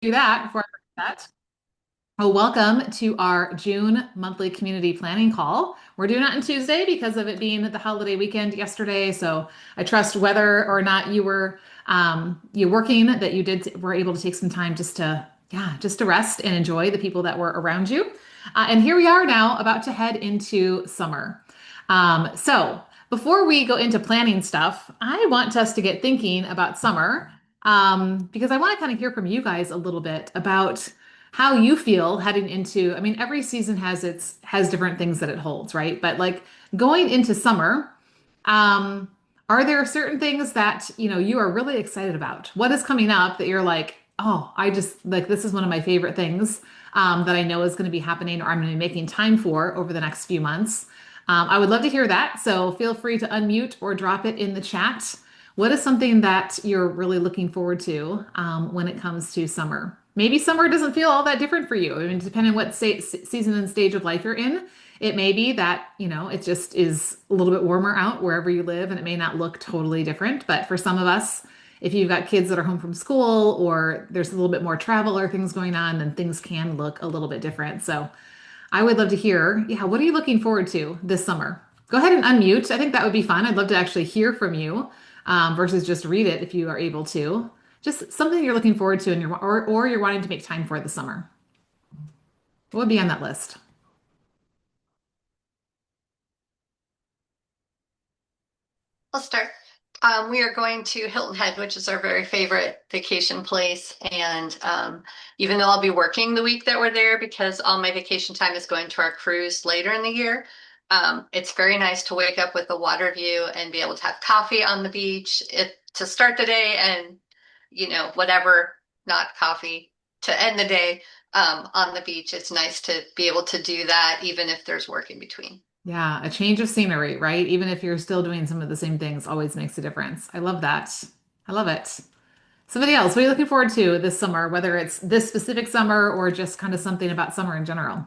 Do that before I forget that. Well, welcome to our June monthly community planning call. We're doing it on Tuesday because of it being the holiday weekend yesterday. So I trust whether or not you working that were able to take some time just to rest and enjoy the people that were around you. And here we are now about to head into summer. So before we go into planning stuff, I want us to get thinking about summer because I want to kind of hear from you guys a little bit about how you feel heading into, I mean, every season has different things that it holds, right? But like going into summer, um, are there certain things that, you are really excited about? What is coming up that you're like, oh, I just like this is one of my favorite things that I know is going to be happening or I'm going to be making time for over the next few months. I would love to hear that. So feel free to unmute or drop it in the chat. What is something that you're really looking forward to when it comes to summer? Maybe summer doesn't feel all that different for you. I mean, depending on what season and stage of life you're in, it may be that, it just is a little bit warmer out wherever you live, and it may not look totally different. But for some of us, if you've got kids that are home from school or there's a little bit more travel or things going on, then things can look a little bit different. So I would love to hear, yeah, what are you looking forward to this summer? Go ahead and unmute. I think that would be fun. I'd love to actually hear from you versus just read it if you are able to. Just something you're looking forward to and or you're wanting to make time for this summer. What would be on that list? I'll start. We are going to Hilton Head, which is our very favorite vacation place. And even though I'll be working the week that we're there because all my vacation time is going to our cruise later in the year, it's very nice to wake up with a water view and be able to have coffee on the beach to start the day and, whatever, not coffee to end the day on the beach. It's nice to be able to do that even if there's work in between. Yeah, a change of scenery, right? Even if you're still doing some of the same things, always makes a difference. I love that. I love it. Somebody else, what are you looking forward to this summer, whether it's this specific summer or just kind of something about summer in general?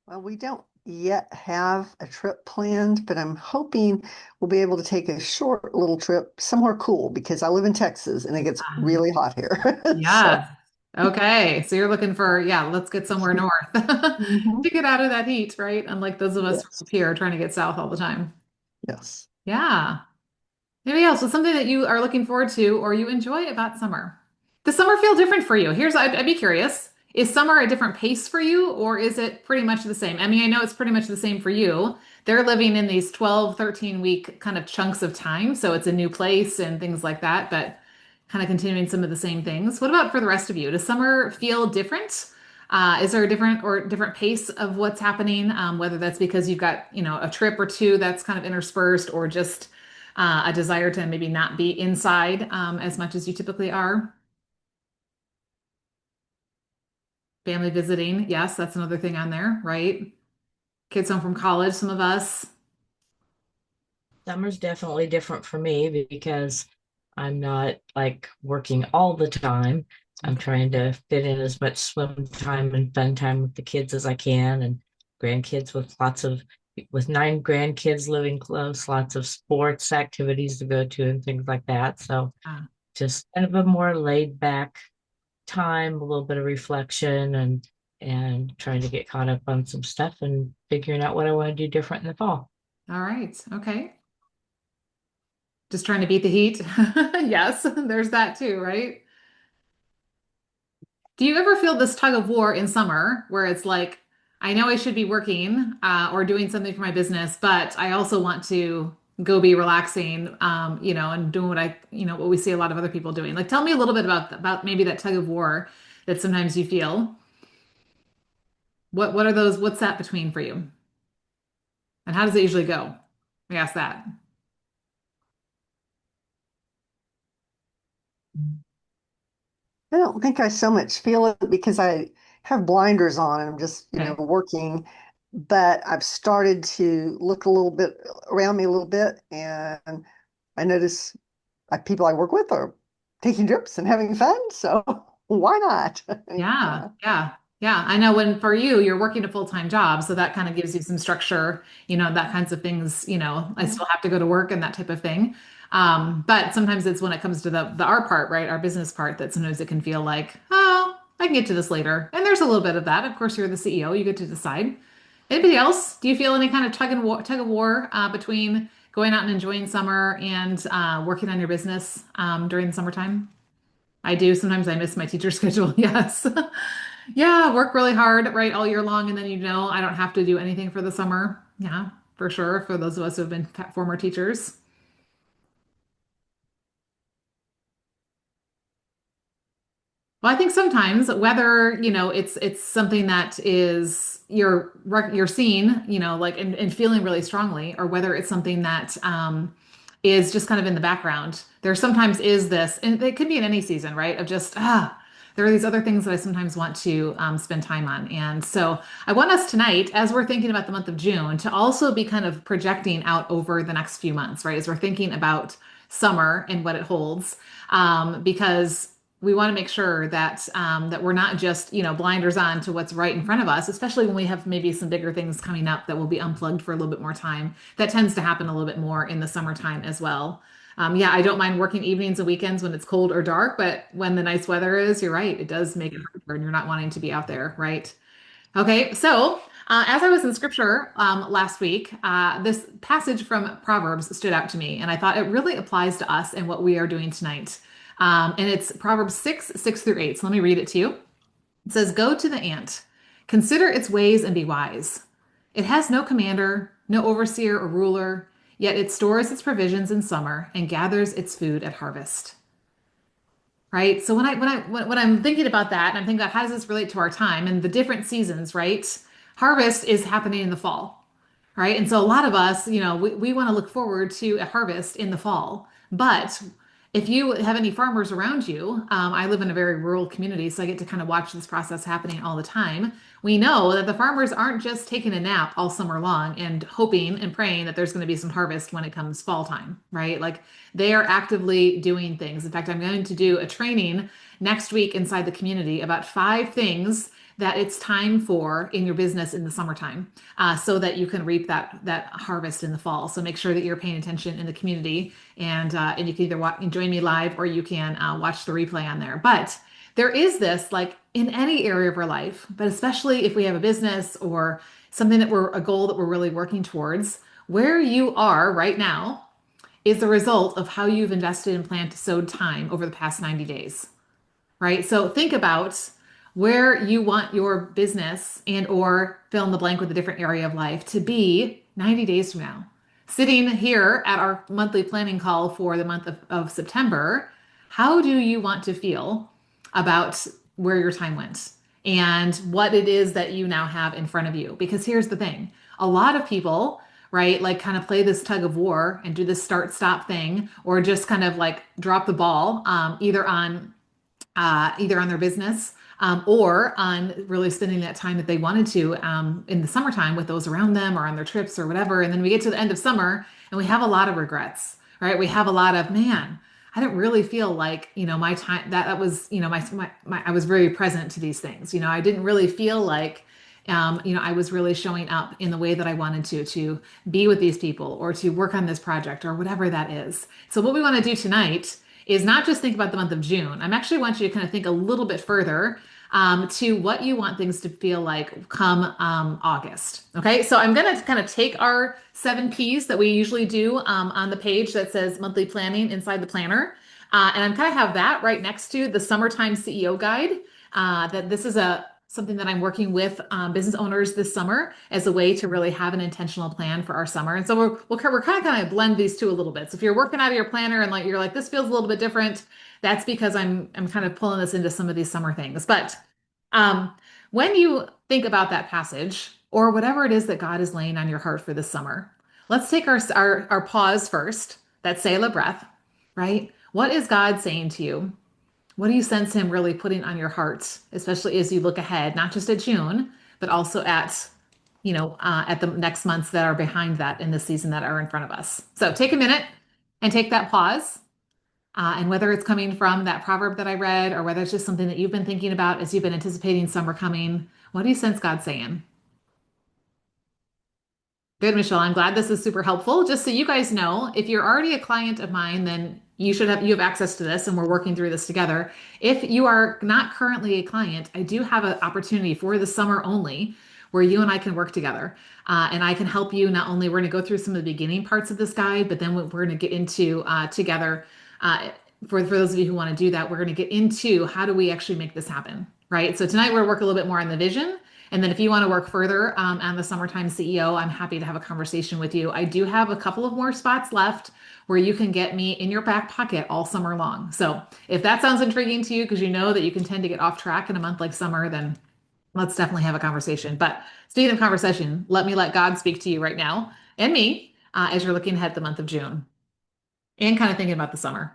Well, we don't yet have a trip planned, but I'm hoping we'll be able to take a short little trip somewhere cool because I live in Texas and it gets really hot here. So, Yes. Okay. So you're looking for, yeah, let's get somewhere north mhm. to get out of that heat, right? Unlike those of us Yes, up here trying to get south all the time. yes. Yeah. Maybe else. So something that you are looking forward to or you enjoy about summer. Does summer feel different for you? I'd be curious. Is summer a different pace for you or is it pretty much the same? I mean, I know it's pretty much the same for you. They're living in these 12, 13-week kind of chunks of time. So it's a new place and things like that, but kind of continuing some of the same things. What about for the rest of you? Does summer feel different? Is there a different pace of what's happening? Whether that's because you've got, a trip or two that's kind of interspersed or just a desire to maybe not be inside as much as you typically are. Family visiting, yes, that's another thing on there, right? Kids home from college, some of us. Summer's definitely different for me because I'm not like working all the time. I'm Okay. trying to fit in as much swim time and fun time with the kids as I can, and grandkids with 9 grandkids living close, lots of sports activities to go to and things like that. So Ah, just kind of a more laid back time, a little bit of reflection and trying to get caught up on some stuff and figuring out what I want to do different in the fall. all right. Okay. Just trying to beat the heat. Yes, there's that too, right? Do you ever feel this tug of war in summer where it's like, I know I should be working or doing something for my business, but I also want to go be relaxing, and doing what we see a lot of other people doing. Like, tell me a little bit about maybe that tug of war that sometimes you feel. What are those? What's that between for you? And how does it usually go? We ask that. I don't think I so much feel it because I have blinders on and I'm just, Okay. working. But I've started to look a little bit around me a little bit, and I notice people I work with are taking trips and having fun. So why not? Yeah, Yeah. yeah, yeah. I know when for you, you're working a full-time job, so that kind of gives you some structure, that kinds of things, I still have to go to work and that type of thing. But sometimes it's when it comes to the our part, right? Our business part that sometimes it can feel like, oh, I can get to this later. And there's a little bit of that. Of course, you're the CEO, you get to decide. Anybody else? Do you feel any kind of tug of war between going out and enjoying summer and working on your business during the summertime? I do. Sometimes I miss my teacher schedule. Yes. Yeah, work really hard, right, all year long, and then I don't have to do anything for the summer. Yeah, for sure. For those of us who have been former teachers. Well, I think sometimes whether, it's something that is you're seeing, like and feeling really strongly, or whether it's something that is just kind of in the background. There sometimes is this, and it could be in any season, right? Of just there are these other things that I sometimes want to spend time on. And so I want us tonight, as we're thinking about the month of June, to also be kind of projecting out over the next few months, right? As we're thinking about summer and what it holds, because we want to make sure that we're not just blinders on to what's right in front of us, especially when we have maybe some bigger things coming up that will be unplugged for a little bit more time. That tends to happen a little bit more in the summertime as well. Yeah, I don't mind working evenings and weekends when it's cold or dark, but when the nice weather is, you're right, it does make it harder and you're not wanting to be out there, right? Okay, so as I was in scripture last week, this passage from Proverbs stood out to me, and I thought it really applies to us and what we are doing tonight. And it's Proverbs 6 through 8. So let me read it to you. It says, Go to the ant, consider its ways and be wise. It has no commander, no overseer or ruler, yet it stores its provisions in summer and gathers its food at harvest. Right. So when I'm thinking about that, and I'm thinking about how does this relate to our time and the different seasons, right? Harvest is happening in the fall, right? And so a lot of us, we want to look forward to a harvest in the fall. But if you have any farmers around you, I live in a very rural community, so I get to kind of watch this process happening all the time. We know that the farmers aren't just taking a nap all summer long and hoping and praying that there's going to be some harvest when it comes fall time, right? Like they are actively doing things. In fact, I'm going to do a training next week inside the community about 5 things that it's time for in your business in the summertime, so that you can reap that harvest in the fall. So make sure that you're paying attention in the community, and you can either join me live or you can watch the replay on there. But there is this, like in any area of our life, but especially if we have a business or something that we're a goal that we're really working towards, where you are right now is the result of how you've invested and planned to sow time over the past 90 days, right? So think about where you want your business and or fill in the blank with a different area of life to be 90 days from now. Sitting here at our monthly planning call for the month of September, how do you want to feel about where your time went and what it is that you now have in front of you? Because here's the thing, a lot of people, right, like kind of play this tug of war and do this start stop thing, or just kind of like drop the ball, either on their business, or on really spending that time that they wanted to, in the summertime with those around them or on their trips or whatever. And then we get to the end of summer and we have a lot of regrets, right? We have a lot of, man, I didn't really feel like, my time that was, I was very present to these things. I didn't really feel like, I was really showing up in the way that I wanted to be with these people or to work on this project or whatever that is. So what we want to do tonight is not just think about the month of June. I'm actually want you to kind of think a little bit further, to what you want things to feel like come August. Okay, so I'm going to kind of take our 7 Ps that we usually do on the page that says monthly planning inside the planner, and I'm kind of have that right next to the summertime CEO guide. That this is something that I'm working with business owners this summer as a way to really have an intentional plan for our summer. And so we're kind of blend these two a little bit. So if you're working out of your planner and like you're like this feels a little bit different, that's because I'm kind of pulling this into some of these summer things. But um, when you think about that passage or whatever it is that God is laying on your heart for this summer, let's take our pause first. That Selah breath, right? What is God saying to you? What do you sense him really putting on your heart, especially as you look ahead, not just at June, but also at the next months that are behind that in the season that are in front of us? So take a minute and take that pause. And whether it's coming from that proverb that I read, or whether it's just something that you've been thinking about as you've been anticipating summer coming, what do you sense God saying? Good, Michelle. I'm glad this is super helpful. Just so you guys know, if you're already a client of mine, then you have access to this and we're working through this together. If you are not currently a client, I do have an opportunity for the summer only where you and I can work together. And I can help you not only we're going to go through some of the beginning parts of this guide, but then we're going to get into together uh, for those of you who want to do that, we're going to get into how do we actually make this happen, right? So tonight we're going to work a little bit more on the vision. And then if you want to work further on the Summertime CEO, I'm happy to have a conversation with you. I do have a couple of more spots left where you can get me in your back pocket all summer long. So if that sounds intriguing to you, because you know that you can tend to get off track in a month like summer, then let's definitely have a conversation. But speaking of conversation, let God speak to you right now and me as you're looking ahead at the month of June and kind of thinking about the summer.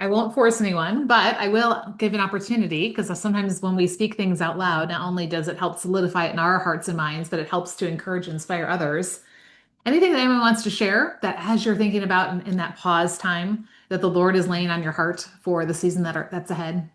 I won't force anyone, but I will give an opportunity because sometimes when we speak things out loud, not only does it help solidify it in our hearts and minds, but it helps to encourage and inspire others. Anything that anyone wants to share that as you're thinking about in that pause time that the Lord is laying on your heart for the season that's ahead?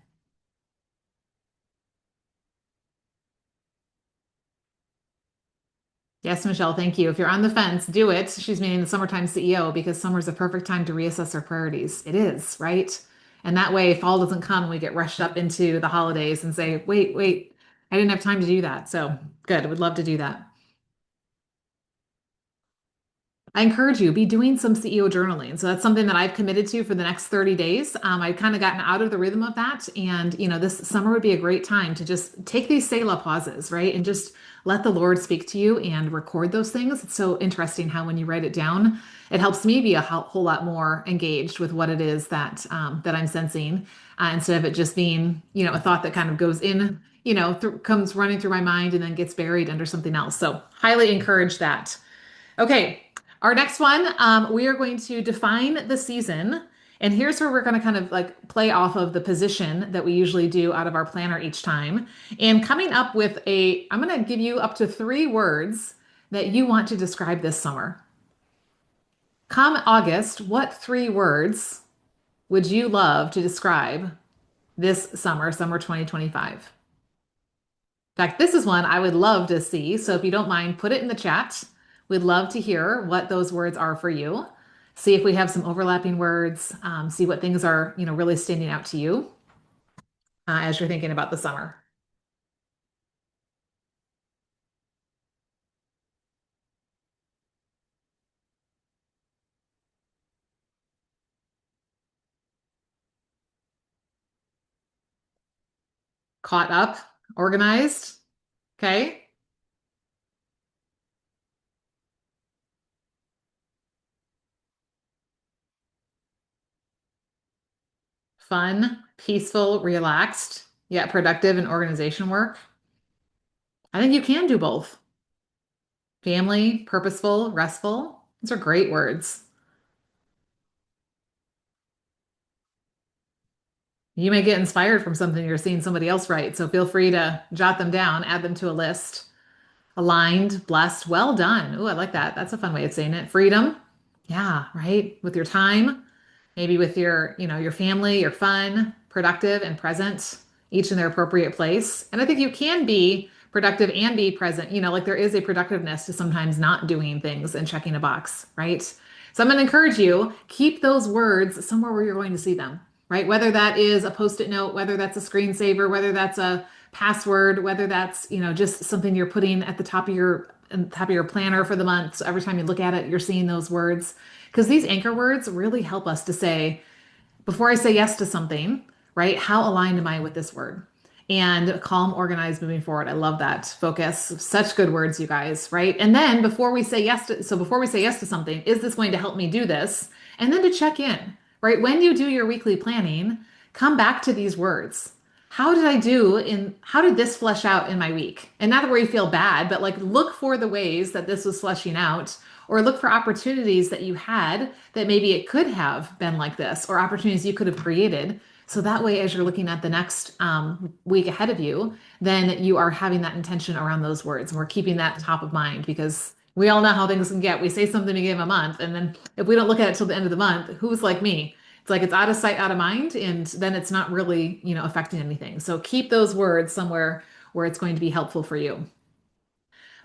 Yes, Michelle, thank you. If you're on the fence, do it. She's meaning the summertime CEO because summer's a perfect time to reassess our priorities. It is, right? And that way, fall doesn't come and we get rushed up into the holidays and say, wait, I didn't have time to do that. So good. I would love to do that. I encourage you, be doing some CEO journaling. So that's something that I've committed to for the next 30 days. I've kind of gotten out of the rhythm of that. And, this summer would be a great time to just take these Selah pauses, right? And just let the Lord speak to you and record those things. It's so interesting how when you write it down, it helps me be a whole lot more engaged with what it is that I'm sensing instead of it just being, a thought that kind of goes in, comes running through my mind and then gets buried under something else. So highly encourage that. Okay, our next one, we are going to define the season. And here's where we're going to kind of like play off of the position that we usually do out of our planner each time. And coming up with I'm going to give you up to 3 words that you want to describe this summer. Come August, what 3 words would you love to describe this summer, summer 2025? In fact, this is one I would love to see. So if you don't mind, put it in the chat. We'd love to hear what those words are for you. See if we have some overlapping words. See what things are, really standing out to you as you're thinking about the summer. Caught up, organized. Okay. Fun, peaceful, relaxed, yet productive in organization work. I think you can do both. Family, purposeful, restful. These are great words. You may get inspired from something you're seeing somebody else write, so feel free to jot them down, add them to a list. Aligned, blessed, well done. Oh, I like that. That's a fun way of saying it. Freedom. Yeah, right. With your time, maybe with your family, your fun, productive and present, each in their appropriate place. And I think you can be productive and be present. Like there is a productiveness to sometimes not doing things and checking a box, right? So I'm going to encourage you, keep those words somewhere where you're going to see them, right? Whether that is a post-it note, whether that's a screensaver, whether that's a password, whether that's, just something you're putting at the top of your on top of your planner for the month. So every time you look at it, you're seeing those words. Because these anchor words really help us to say, before I say yes to something, right? How aligned am I with this word? And calm, organized, moving forward. I love that. Focus. Such good words, you guys, right? And then before we say yes to something, is this going to help me do this? And then to check in, right? When you do your weekly planning, come back to these words. How did this flesh out in my week? And not where you feel bad, but like look for the ways that this was fleshing out, or look for opportunities that you had that maybe it could have been like this, or opportunities you could have created. So that way, as you're looking at the next week ahead of you, then you are having that intention around those words. And we're keeping that top of mind because we all know how things can get. We say something to give a month, and then if we don't look at it till the end of the month, who's like me? It's like it's out of sight, out of mind, and then it's not really, affecting anything. So keep those words somewhere where it's going to be helpful for you.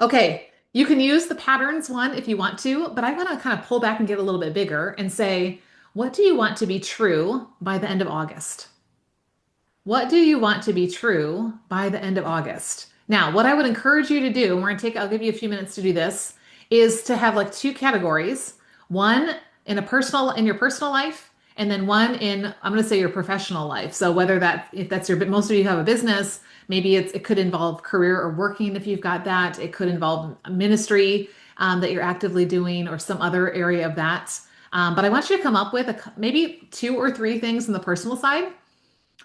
Okay, you can use the patterns one if you want to, but I want to kind of pull back and get a little bit bigger and say, what do you want to be true by the end of August? What do you want to be true by the end of August? Now, what I would encourage you to do, and I'll give you a few minutes to do this, is to have like two categories. One in your personal life, and then one in, I'm going to say your professional life. So if that's most of you have a business, maybe it could involve career or working if you've got that. It could involve a ministry that you're actively doing or some other area of that. But I want you to come up with maybe two or three things in the personal side,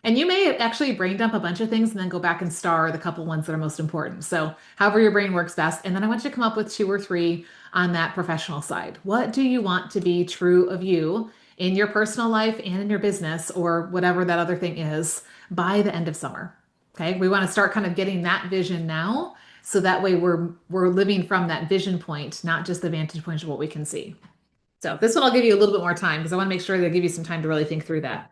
and you may actually brain dump a bunch of things and then go back and star the couple ones that are most important. So, however your brain works best. And then I want you to come up with two or three on that professional side. What do you want to be true of you in your personal life and in your business, or whatever that other thing is, by the end of summer? Okay. We want to start kind of getting that vision now. So that way we're living from that vision point, not just the vantage point of what we can see. So this one I'll give you a little bit more time because I want to make sure that I give you some time to really think through that.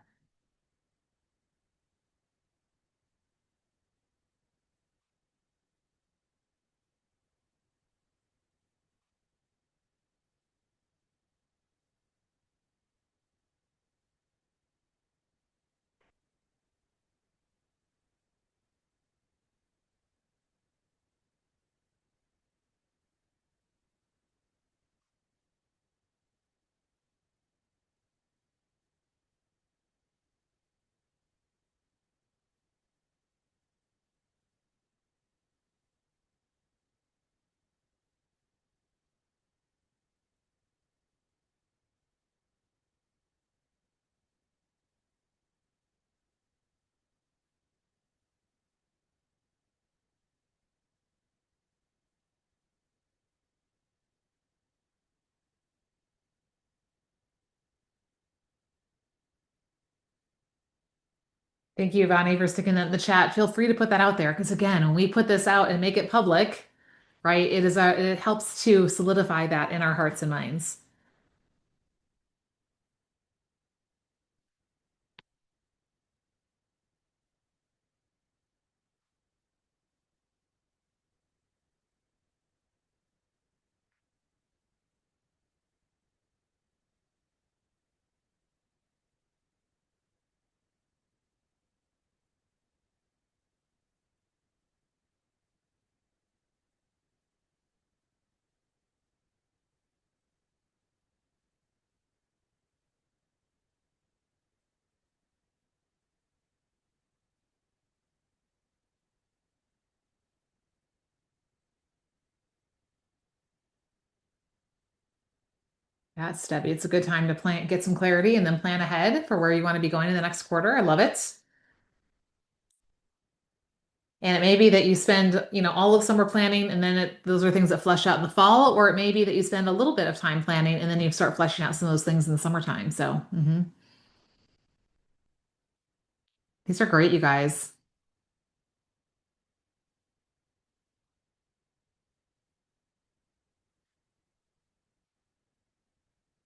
Thank you, Vani, for sticking that in the chat. Feel free to put that out there because again, when we put this out and make it public, right, it helps to solidify that in our hearts and minds. That's Debbie. It's a good time to get some clarity and then plan ahead for where you want to be going in the next quarter. I love it. And it may be that you spend, all of summer planning and then those are things that flesh out in the fall, or it may be that you spend a little bit of time planning and then you start fleshing out some of those things in the summertime. So, these are great, you guys.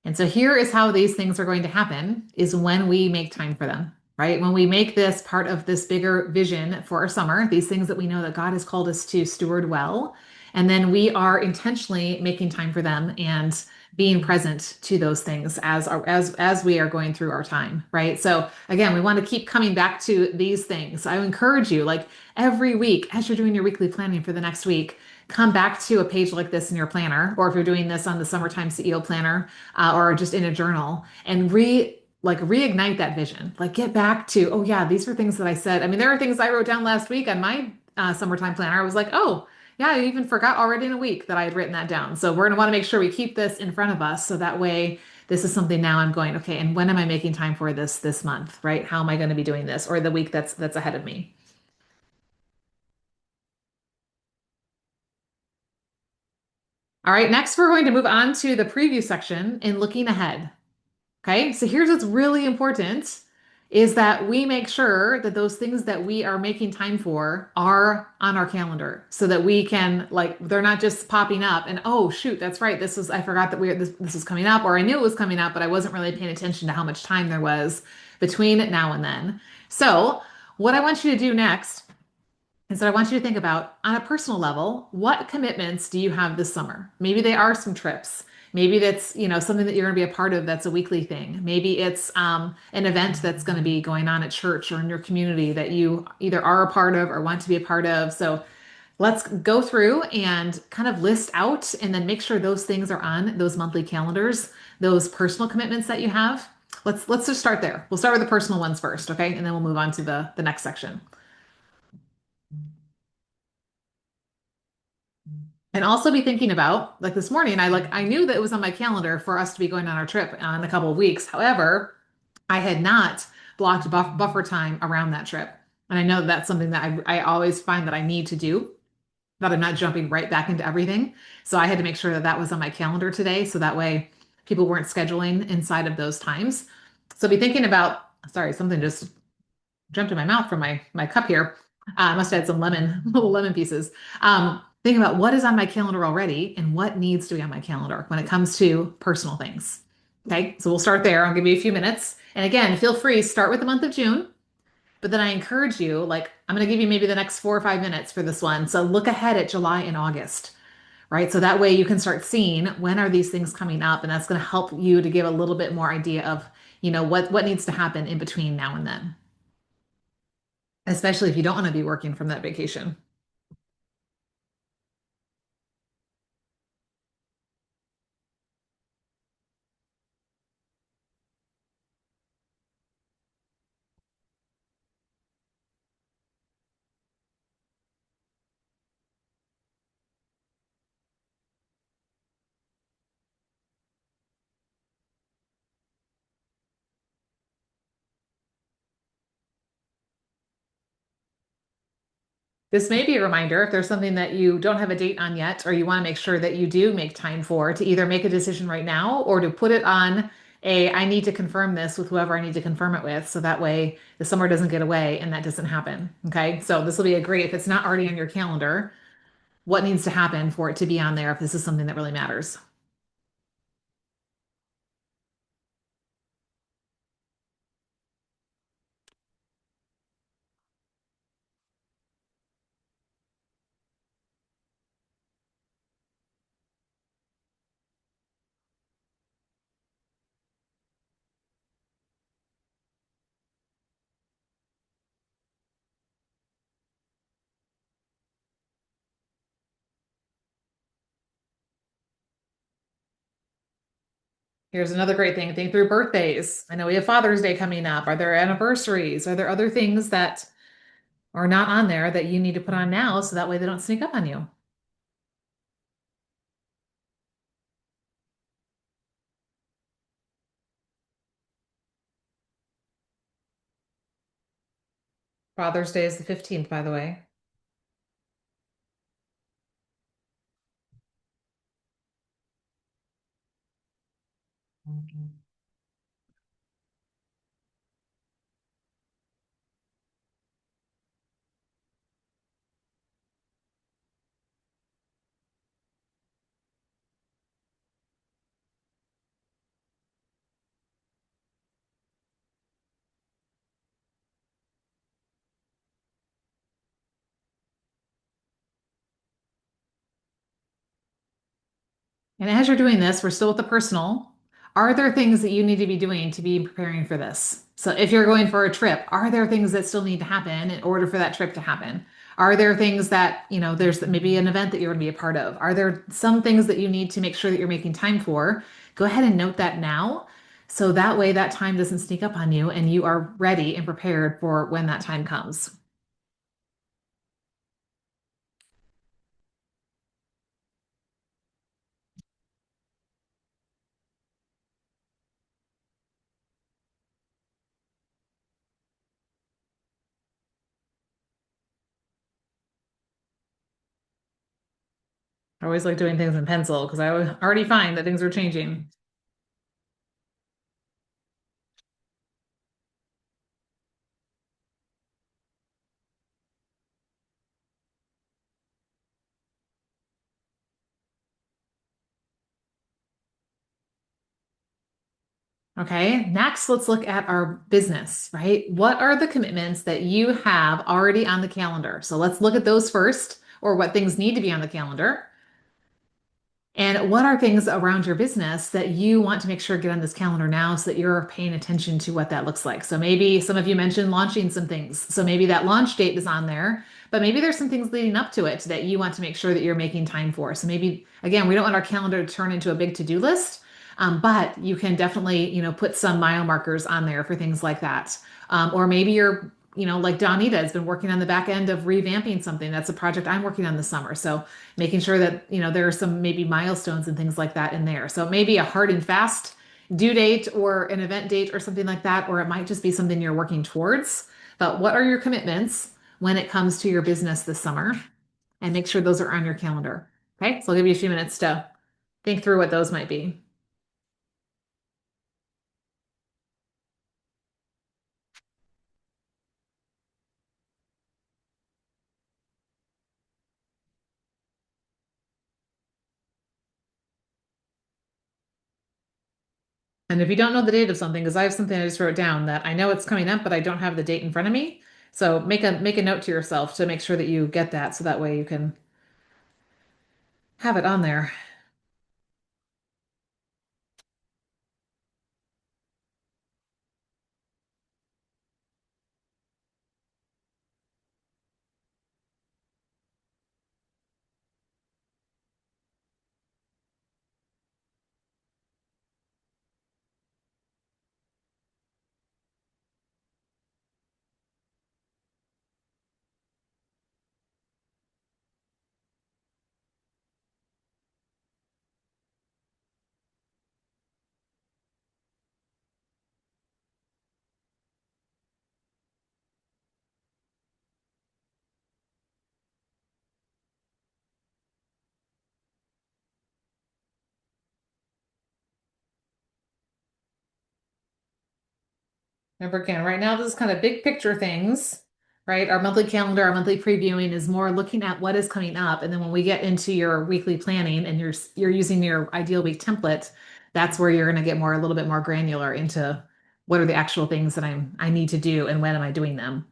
And so here is how these things are going to happen is when we make time for them, right? When we make this part of this bigger vision for our summer, these things that we know that God has called us to steward well, and then we are intentionally making time for them and being present to those things as we are going through our time, right? So again, we want to keep coming back to these things. I encourage you, like every week, as you're doing your weekly planning for the next week, come back to a page like this in your planner, or if you're doing this on the summertime CEO planner, or just in a journal, and reignite that vision. Like get back to, oh yeah, these were things that I said. I mean, there are things I wrote down last week on my summertime planner. I was like, oh yeah, I even forgot already in a week that I had written that down. So we're gonna want to make sure we keep this in front of us, so that way this is something now I'm going, okay, and when am I making time for this month, right? How am I going to be doing this, or the week that's ahead of me? All right, next we're going to move on to the preview section and looking ahead. Okay, so here's what's really important is that we make sure that those things that we are making time for are on our calendar so that we can like they're not just popping up and oh shoot, that's right. This was I forgot that this was coming up, or I knew it was coming up, but I wasn't really paying attention to how much time there was between now and then. So, what I want you to do next and so I want you to think about, on a personal level, what commitments do you have this summer? Maybe they are some trips. Maybe that's, something that you're going to be a part of that's a weekly thing. Maybe it's an event that's going to be going on at church or in your community that you either are a part of or want to be a part of. So let's go through and kind of list out and then make sure those things are on those monthly calendars, those personal commitments that you have. Let's just start there. We'll start with the personal ones first, okay? And then we'll move on to the next section. And also be thinking about, like this morning, I knew that it was on my calendar for us to be going on our trip in a couple of weeks. However, I had not blocked buffer time around that trip. And I know that that's something that I always find that I need to do, that I'm not jumping right back into everything. So I had to make sure that that was on my calendar today. So that way people weren't scheduling inside of those times. So be thinking about, sorry, something just jumped in my mouth from my cup here. I must have had some little lemon pieces. Think about what is on my calendar already and what needs to be on my calendar when it comes to personal things. Okay, so we'll start there. I'll give you a few minutes. And again, feel free, start with the month of June, but then I encourage you, like, I'm going to give you maybe the next 4 or 5 minutes for this one. So look ahead at July and August, right? So that way you can start seeing when are these things coming up, and that's going to help you to give a little bit more idea of, what needs to happen in between now and then, especially if you don't want to be working from that vacation. This may be a reminder if there's something that you don't have a date on yet, or you want to make sure that you do make time for to either make a decision right now or to put it on I need to confirm this with whoever I need to confirm it with. So that way the summer doesn't get away and that doesn't happen. Okay. So this will be a great, if it's not already on your calendar, what needs to happen for it to be on there if this is something that really matters. Here's another great thing. Think through birthdays. I know we have Father's Day coming up. Are there anniversaries? Are there other things that are not on there that you need to put on now so that way they don't sneak up on you? Father's Day is the 15th, by the way. And as you're doing this, we're still with the personal. Are there things that you need to be doing to be preparing for this? So if you're going for a trip, are there things that still need to happen in order for that trip to happen? Are there things that, there's maybe an event that you're going to be a part of? Are there some things that you need to make sure that you're making time for? Go ahead and note that now. So that way that time doesn't sneak up on you and you are ready and prepared for when that time comes. I always like doing things in pencil because I already find that things are changing. Okay, next let's look at our business, right? What are the commitments that you have already on the calendar? So let's look at those first, or what things need to be on the calendar. And what are things around your business that you want to make sure get on this calendar now so that you're paying attention to what that looks like? So maybe some of you mentioned launching some things. So maybe that launch date is on there, but maybe there's some things leading up to it that you want to make sure that you're making time for. So maybe, again, we don't want our calendar to turn into a big to-do list, but you can definitely, put some mile markers on there for things like that. Or maybe you're, like Donita has been working on the back end of revamping something. That's a project I'm working on this summer. So making sure that, there are some maybe milestones and things like that in there. So maybe a hard and fast due date or an event date or something like that, or it might just be something you're working towards. But what are your commitments when it comes to your business this summer? And make sure those are on your calendar. Okay, so I'll give you a few minutes to think through what those might be. And if you don't know the date of something, because I have something I just wrote down that I know it's coming up, but I don't have the date in front of me. So make a note to yourself to make sure that you get that so that way you can have it on there. Remember again, right now this is kind of big picture things, right? Our monthly calendar, our monthly previewing is more looking at what is coming up. And then when we get into your weekly planning and you're using your ideal week template, that's where you're going to get more a little bit more granular into what are the actual things that I need to do and when am I doing them.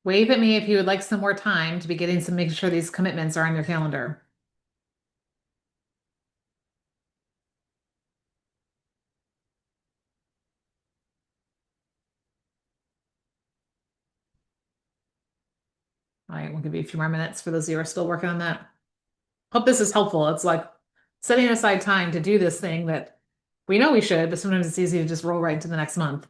Wave at me if you would like some more time to be getting some, making sure these commitments are on your calendar. All right, we'll give you a few more minutes for those of you who are still working on that. Hope this is helpful. It's like setting aside time to do this thing that we know we should, but sometimes it's easy to just roll right into the next month.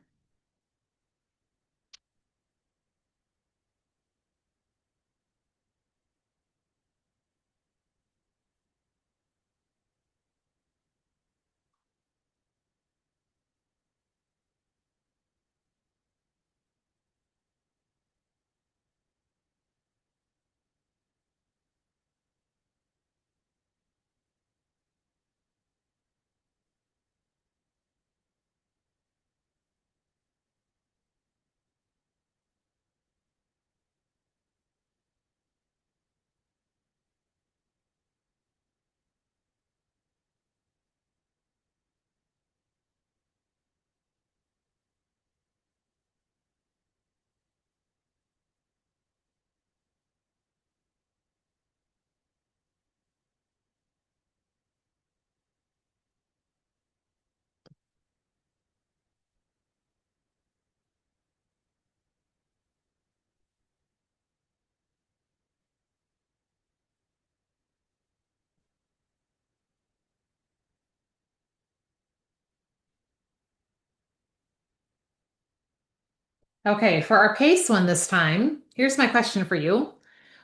Okay, for our pace one this time, here's my question for you.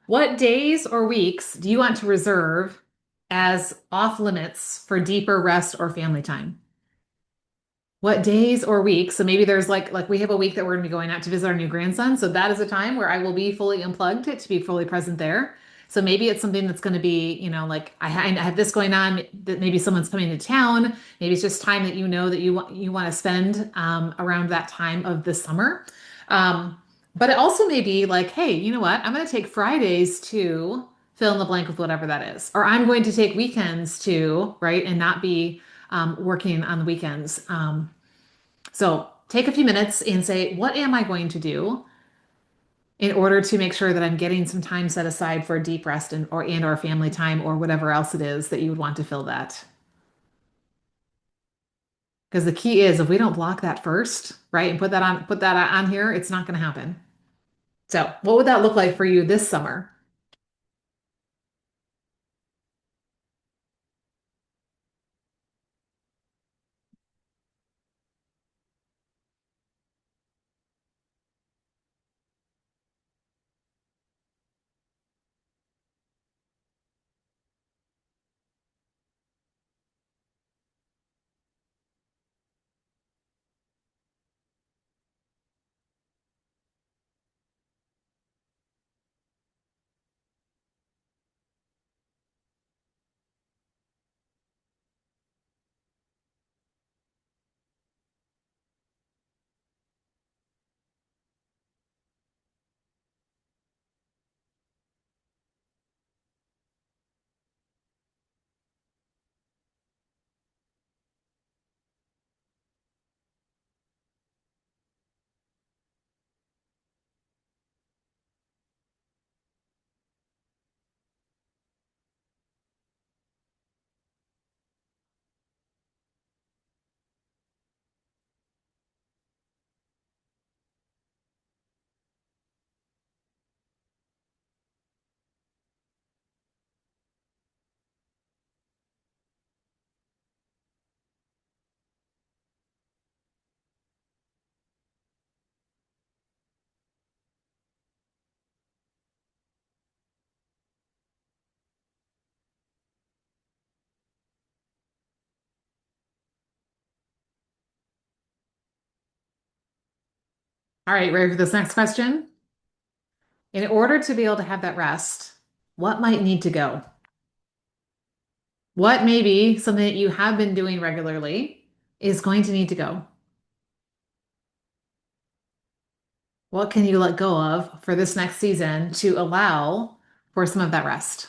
What days or weeks do you want to reserve as off limits for deeper rest or family time? What days or weeks? So maybe there's like we have a week that we're going to be going out to visit our new grandson. So that is a time where I will be fully unplugged to be fully present there. So maybe it's something that's going to be, like I have this going on that maybe someone's coming to town. Maybe it's just time that you know that you want to spend around that time of the summer. But it also may be like, hey, you know what? I'm going to take Fridays to fill in the blank with whatever that is, or I'm going to take weekends to, right, and not be working on the weekends. So take a few minutes and say, what am I going to do in order to make sure that I'm getting some time set aside for deep rest and or family time or whatever else it is that you would want to fill that. Because the key is if we don't block that first, right, and put that on here, it's not going to happen. So what would that look like for you this summer? All right, ready for this next question? In order to be able to have that rest, what might need to go? What maybe something that you have been doing regularly is going to need to go? What can you let go of for this next season to allow for some of that rest?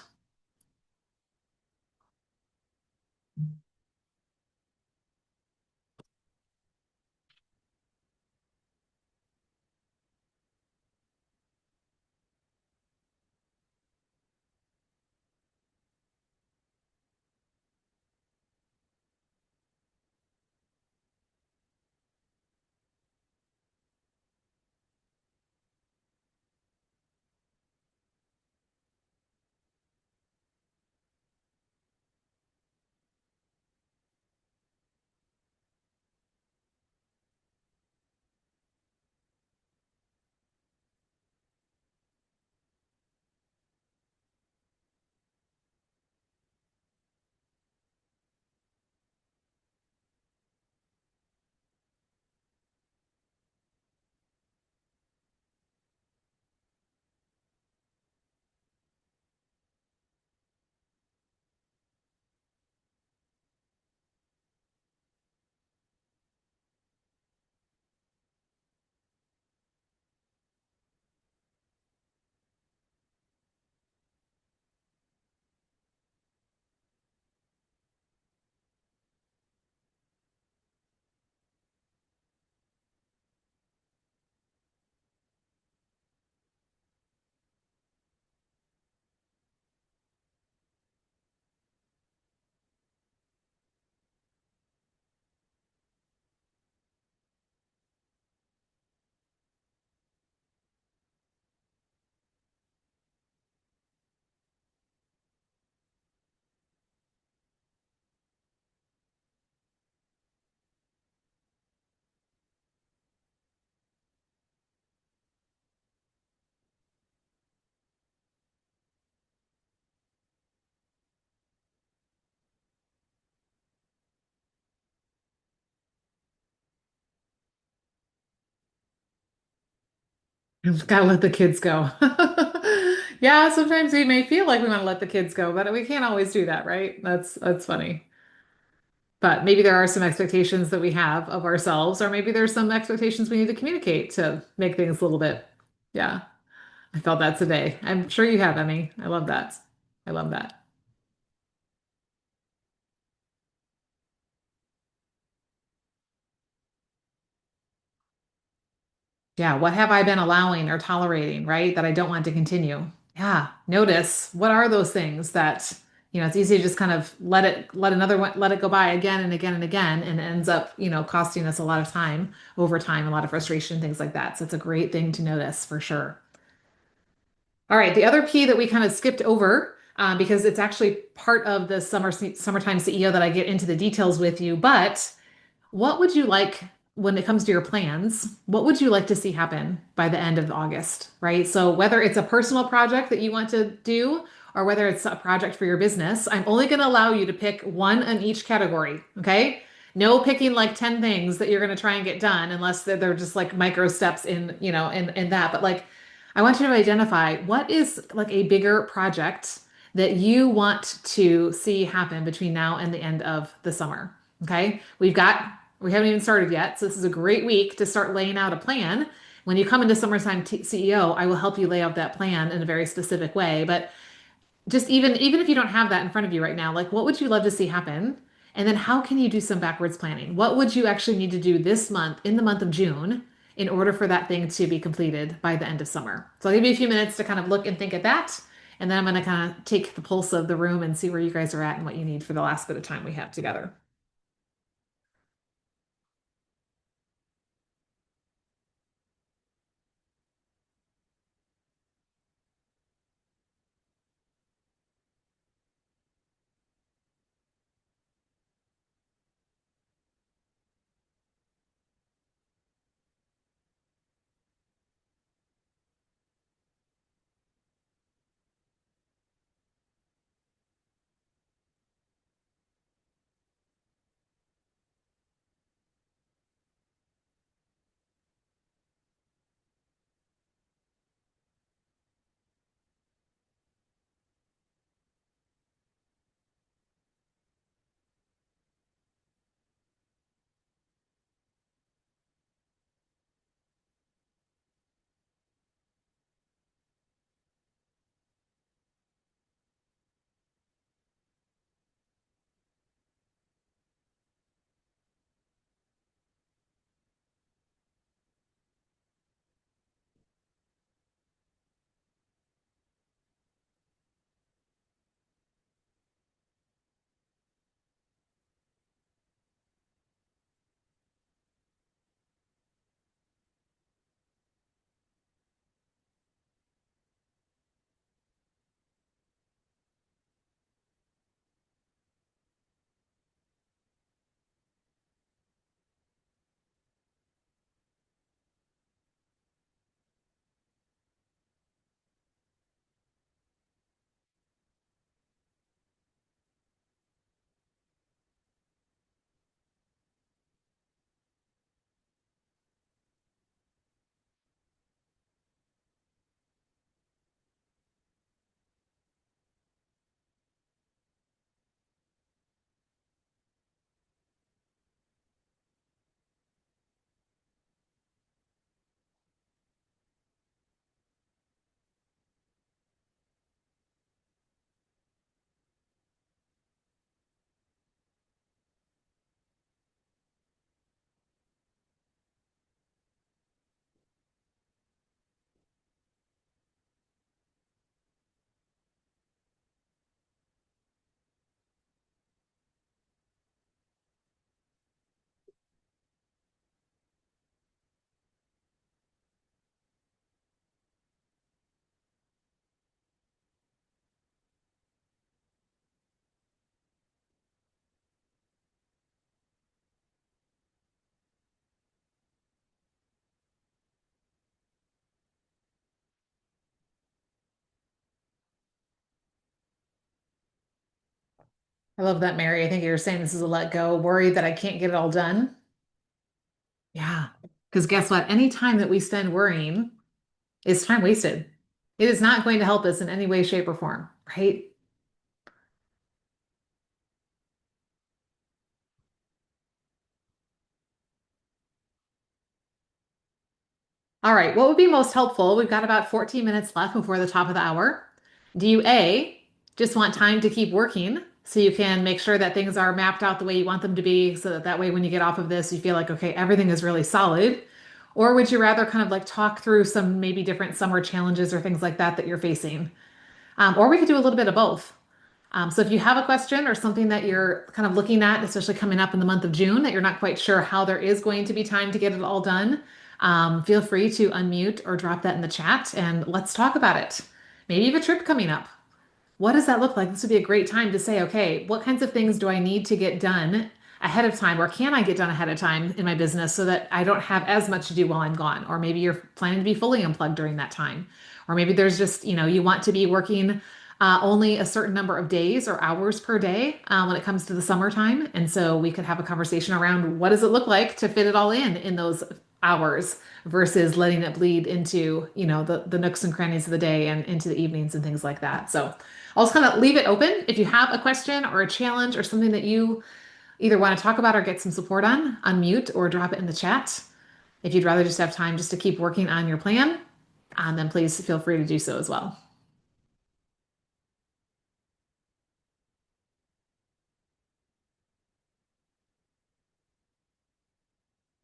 Gotta let the kids go. Yeah, sometimes we may feel like we want to let the kids go, but we can't always do that, right? That's funny. But maybe there are some expectations that we have of ourselves, or maybe there's some expectations we need to communicate to make things a little bit. Yeah, I felt that today. I'm sure you have, Emmy. I love that. I love that. Yeah, what have I been allowing or tolerating, right? That I don't want to continue. Yeah, notice what are those things that, it's easy to just kind of let another one, let it go by again and again and again, and it ends up, costing us a lot of time over time, a lot of frustration, things like that. So it's a great thing to notice for sure. All right, the other P that we kind of skipped over, because it's actually part of the summertime CEO that I get into the details with you, but what would you like when it comes to your plans? What would you like to see happen by the end of August, right? So whether it's a personal project that you want to do or whether it's a project for your business, I'm only going to allow you to pick one in each category, okay? No picking like 10 things that you're going to try and get done unless they're just like micro steps in that. But like I want you to identify what is like a bigger project that you want to see happen between now and the end of the summer. Okay. We haven't even started yet. So this is a great week to start laying out a plan. When you come into Summertime CEO, I will help you lay out that plan in a very specific way. But just even if you don't have that in front of you right now, like what would you love to see happen? And then how can you do some backwards planning? What would you actually need to do this month, in the month of June, in order for that thing to be completed by the end of summer? So I'll give you a few minutes to kind of look and think at that. And then I'm going to kind of take the pulse of the room and see where you guys are at and what you need for the last bit of time we have together. I love that, Mary. I think you're saying this is a let go, worried that I can't get it all done. Yeah. Because guess what? Anytime that we spend worrying, is time wasted. It is not going to help us in any way, shape, or form, right? All right, what would be most helpful? We've got about 14 minutes left before the top of the hour. Do you A, just want time to keep working so you can make sure that things are mapped out the way you want them to be so that that way when you get off of this, you feel like, okay, everything is really solid? Or would you rather kind of like talk through some maybe different summer challenges or things like that that you're facing? Or we could do a little bit of both. So if you have a question or something that you're kind of looking at, especially coming up in the month of June, that you're not quite sure how there is going to be time to get it all done, feel free to unmute or drop that in the chat and let's talk about it. Maybe you have a trip coming up. What does that look like? This would be a great time to say, okay, what kinds of things do I need to get done ahead of time, or can I get done ahead of time in my business so that I don't have as much to do while I'm gone? Or maybe you're planning to be fully unplugged during that time. Or maybe there's just, you want to be working only a certain number of days or hours per day when it comes to the summertime. And so we could have a conversation around what does it look like to fit it all in those hours versus letting it bleed into, the nooks and crannies of the day and into the evenings and things like that. So I'll just kind of leave it open. If you have a question or a challenge or something that you either want to talk about or get some support on, unmute or drop it in the chat. If you'd rather just have time just to keep working on your plan, then please feel free to do so as well.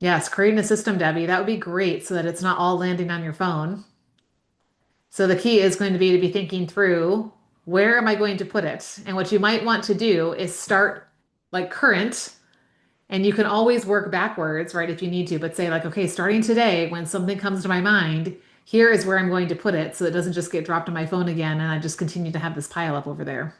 Yes, creating a system, Debbie, that would be great so that it's not all landing on your phone. So the key is going to be thinking through where am I going to put it? And what you might want to do is start like current. And you can always work backwards, right, if you need to, but say, like, okay, starting today, when something comes to my mind, here is where I'm going to put it so it doesn't just get dropped on my phone again and I just continue to have this pile up over there.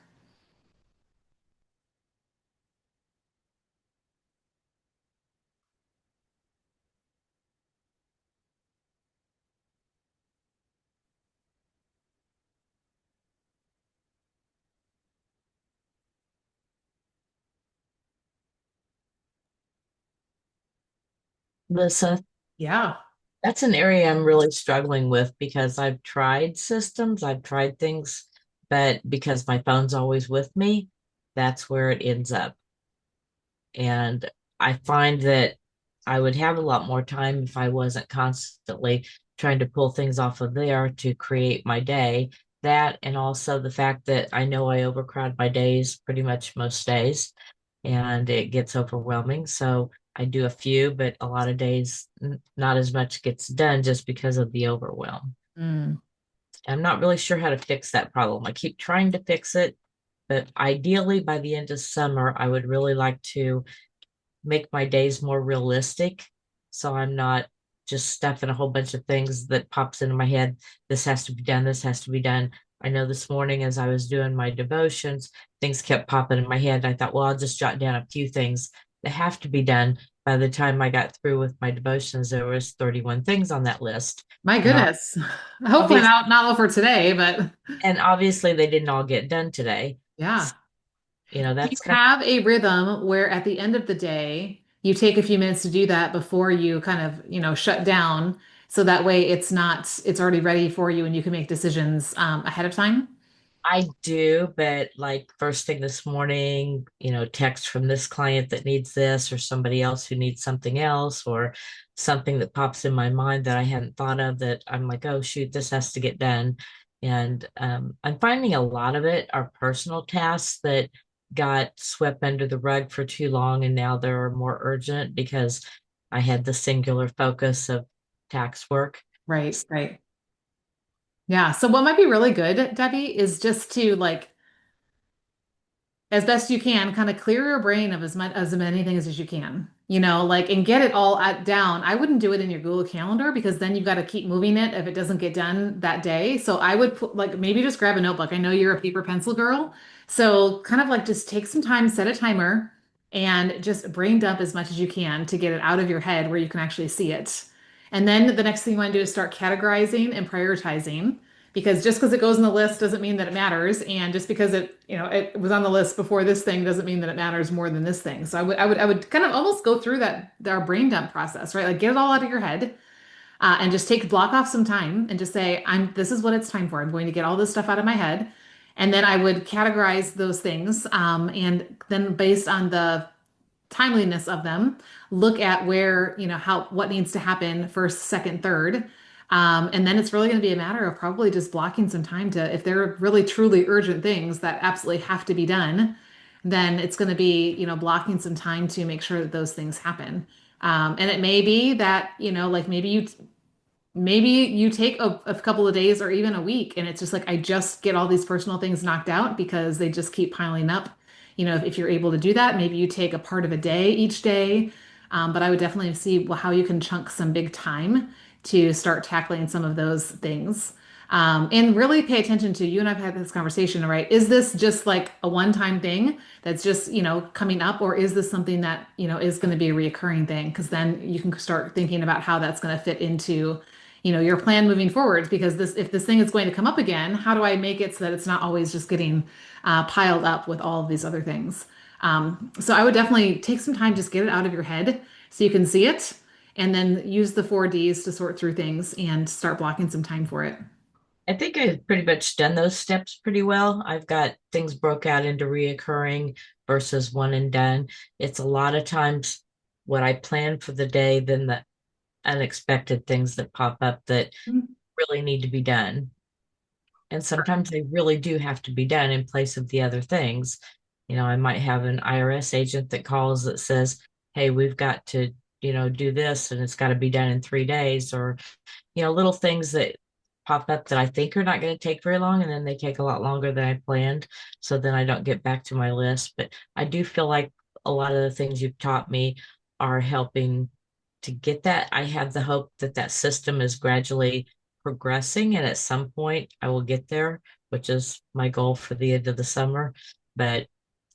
Lisa, Yeah. that's an area I'm really struggling with because I've tried systems, I've tried things, but because my phone's always with me, that's where it ends up. And I find that I would have a lot more time if I wasn't constantly trying to pull things off of there to create my day. That, and also the fact that I know I overcrowd my days pretty much most days, and it gets overwhelming. So I do a few, but a lot of days, not as much gets done just because of the overwhelm. Mm. I'm not really sure how to fix that problem. I keep trying to fix it, but ideally by the end of summer, I would really like to make my days more realistic. So I'm not just stuffing a whole bunch of things that pops into my head. This has to be done. This has to be done. I know this morning as I was doing my devotions, things kept popping in my head. I thought, well, I'll just jot down a few things that have to be done. By the time I got through with my devotions, there was 31 things on that list. My And goodness. Hopefully obviously, not over today, but they didn't all get done today. yeah. So, Do you that's kind of, have a rhythm where at the end of the day, you take a few minutes to do that before you kind of, shut down so that way it's already ready for you and you can make decisions ahead of time? I do, but like first thing this morning, text from this client that needs this, or somebody else who needs something else, or something that pops in my mind that I hadn't thought of that I'm like, oh, shoot, this has to get done. And I'm finding a lot of it are personal tasks that got swept under the rug for too long, and now they're more urgent because I had the singular focus of tax work. Right, right. Yeah. So what might be really good, Debbie, is just to like as best you can, kind of clear your brain of as many things as you can, like and get it all down. I wouldn't do it in your Google Calendar because then you've got to keep moving it if it doesn't get done that day. So I would put like maybe just grab a notebook. I know you're a paper pencil girl. So kind of like just take some time, set a timer, and just brain dump as much as you can to get it out of your head where you can actually see it. And then the next thing you want to do is start categorizing and prioritizing because just because it goes on the list doesn't mean that it matters, and just because it was on the list before this thing doesn't mean that it matters more than this thing. So I would kind of almost go through that our brain dump process, right? Like get it all out of your head, and just block off some time and just say, this is what it's time for. I'm going to get all this stuff out of my head. And then I would categorize those things. And then based on the timeliness of them, look at where, what needs to happen first, second, third. And then it's really going to be a matter of probably just blocking some time to, if they're really truly urgent things that absolutely have to be done, then it's going to be, blocking some time to make sure that those things happen. And it may be that, like maybe you take a couple of days or even a week, and it's just like, I just get all these personal things knocked out because they just keep piling up. If you're able to do that, maybe you take a part of a day each day. But I would definitely see how you can chunk some big time to start tackling some of those things. And really pay attention to, you and I've had this conversation, right? Is this just like a one-time thing that's just, coming up, or is this something that, is going to be a reoccurring thing? Because then you can start thinking about how that's going to fit into your plan moving forward, because if this thing is going to come up again, how do I make it so that it's not always just getting piled up with all of these other things? So I would definitely take some time, just get it out of your head so you can see it, and then use the 4Ds to sort through things and start blocking some time for it. I think I've pretty much done those steps pretty well. I've got things broke out into reoccurring versus one and done. It's a lot of times what I plan for the day, then the unexpected things that pop up that really need to be done. And sometimes they really do have to be done in place of the other things. I might have an IRS agent that calls that says, hey, we've got to, do this and it's got to be done in 3 days, or, little things that pop up that I think are not going to take very long, and then they take a lot longer than I planned. So then I don't get back to my list. But I do feel like a lot of the things you've taught me are helping to get that. I have the hope that that system is gradually progressing, and at some point I will get there, which is my goal for the end of the summer. But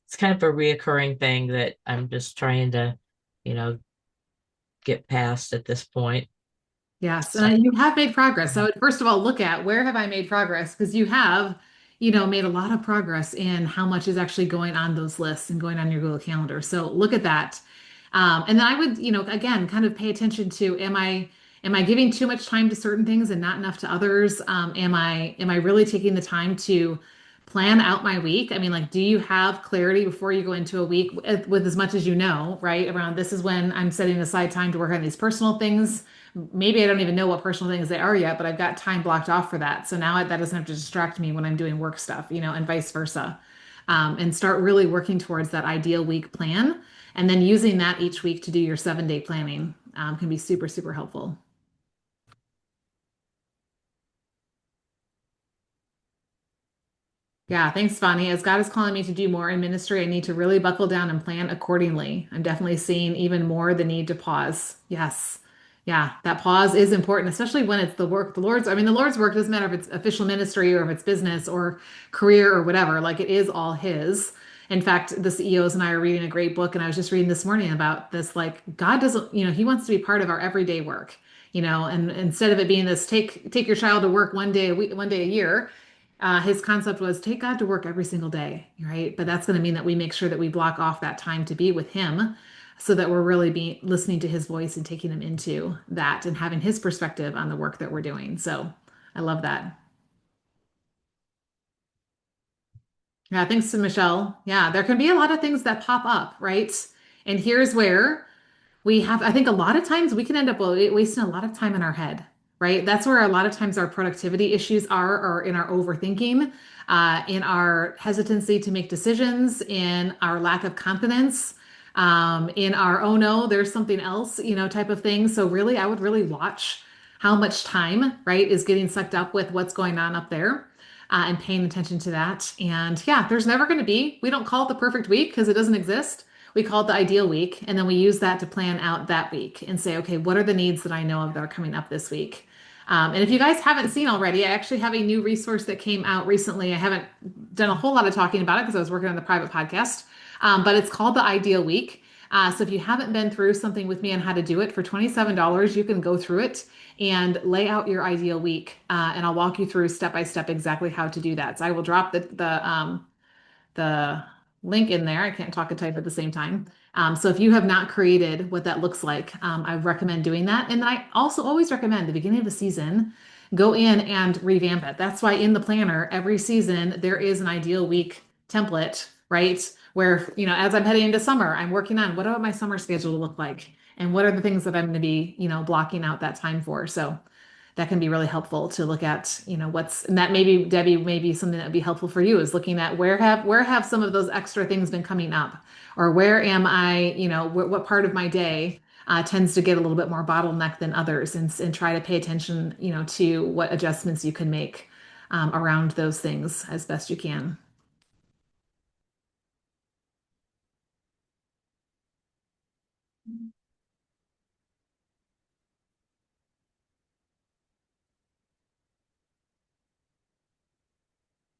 it's kind of a reoccurring thing that I'm just trying to, you know, get past at this point. Yes, So, and you have made progress. So first of all, look at where have I made progress? Because you have, made a lot of progress in how much is actually going on those lists and going on your Google Calendar. So look at that. And then I would, again, kind of pay attention to, am I giving too much time to certain things and not enough to others? Am I really taking the time to plan out my week? I mean, like, do you have clarity before you go into a week with as much as you know, right? Around, this is when I'm setting aside time to work on these personal things. Maybe I don't even know what personal things they are yet, but I've got time blocked off for that. So now that doesn't have to distract me when I'm doing work stuff, and vice versa. And start really working towards that ideal week plan. And then using that each week to do your 7-day planning can be super, super helpful. Yeah, thanks, Bonnie. As God is calling me to do more in ministry, I need to really buckle down and plan accordingly. I'm definitely seeing even more the need to pause. Yes. Yeah, that pause is important, especially when it's the work, the Lord's. I mean, the Lord's work doesn't matter if it's official ministry or if it's business or career or whatever. Like, it is all His. In fact, the CEOs and I are reading a great book, and I was just reading this morning about this. Like, God doesn't, He wants to be part of our everyday work, and instead of it being this take your child to work one day a week, one day a year, his concept was take God to work every single day, right? But that's going to mean that we make sure that we block off that time to be with Him so that we're really listening to His voice and taking Him into that and having His perspective on the work that we're doing. So I love that. Yeah, thanks to Michelle. Yeah, there can be a lot of things that pop up, right? And here's where I think a lot of times we can end up wasting a lot of time in our head, right? That's where a lot of times our productivity issues are, or in our overthinking, in our hesitancy to make decisions, in our lack of confidence, in our, oh no, there's something else, type of thing. So really, I would really watch how much time, right, is getting sucked up with what's going on up there. And paying attention to that. And yeah, we don't call it the perfect week because it doesn't exist. We call it the ideal week, and then we use that to plan out that week and say, okay, what are the needs that I know of that are coming up this week? And if you guys haven't seen already, I actually have a new resource that came out recently. I haven't done a whole lot of talking about it because I was working on the private podcast, but it's called the Ideal Week. So if you haven't been through something with me on how to do it, for $27, you can go through it and lay out your ideal week. And I'll walk you through step by step exactly how to do that. So I will drop the link in there. I can't talk and type at the same time. So if you have not created what that looks like, I recommend doing that. And I also always recommend the beginning of a season, go in and revamp it. That's why in the planner, every season, there is an ideal week template, right? Where, as I'm heading into summer, I'm working on what do my summer schedule look like? And what are the things that I'm going to be, blocking out that time for? So that can be really helpful to look at, and that maybe Debbie, maybe something that would be helpful for you is looking at where have some of those extra things been coming up, or where am I, what part of my day tends to get a little bit more bottleneck than others, and try to pay attention, to what adjustments you can make around those things as best you can.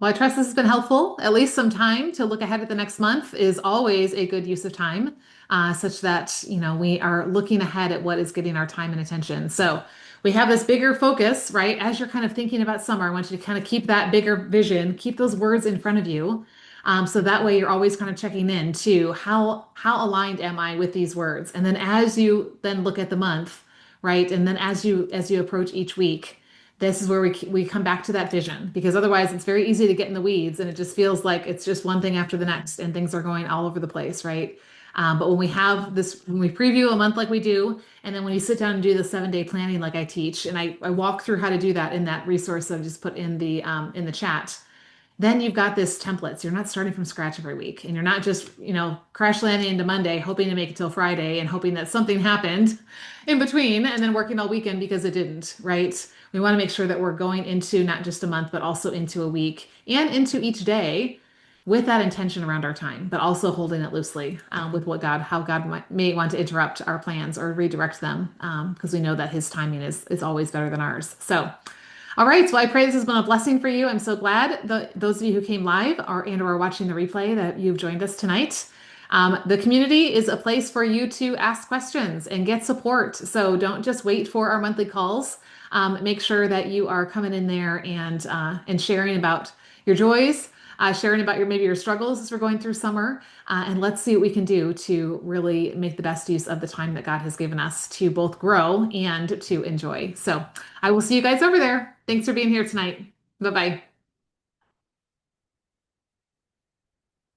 Well, I trust this has been helpful. At least some time to look ahead at the next month is always a good use of time, such that, we are looking ahead at what is getting our time and attention. So we have this bigger focus, right? As you're kind of thinking about summer, I want you to kind of keep that bigger vision, keep those words in front of you. So that way you're always kind of checking in to how aligned am I with these words? And then as you then look at the month, right? And then as you approach each week, this is where we come back to that vision, because otherwise it's very easy to get in the weeds and it just feels like it's just one thing after the next and things are going all over the place, right? But when we have this, when we preview a month like we do, and then when you sit down and do the 7-day planning like I teach, and I walk through how to do that in that resource that I just put in the chat, then you've got this template. So you're not starting from scratch every week, and you're not just, crash landing into Monday, hoping to make it till Friday and hoping that something happened in between and then working all weekend because it didn't, right? We want to make sure that we're going into not just a month, but also into a week and into each day with that intention around our time, but also holding it loosely with how God may want to interrupt our plans or redirect them, because we know that His timing is always better than ours. So, all right, so I pray this has been a blessing for you. I'm so glad that those of you who came live or are watching the replay that you've joined us tonight. The community is a place for you to ask questions and get support. So don't just wait for our monthly calls. Make sure that you are coming in there and sharing about your joys, sharing about maybe your struggles as we're going through summer, and let's see what we can do to really make the best use of the time that God has given us to both grow and to enjoy. So I will see you guys over there. Thanks for being here tonight. Bye bye.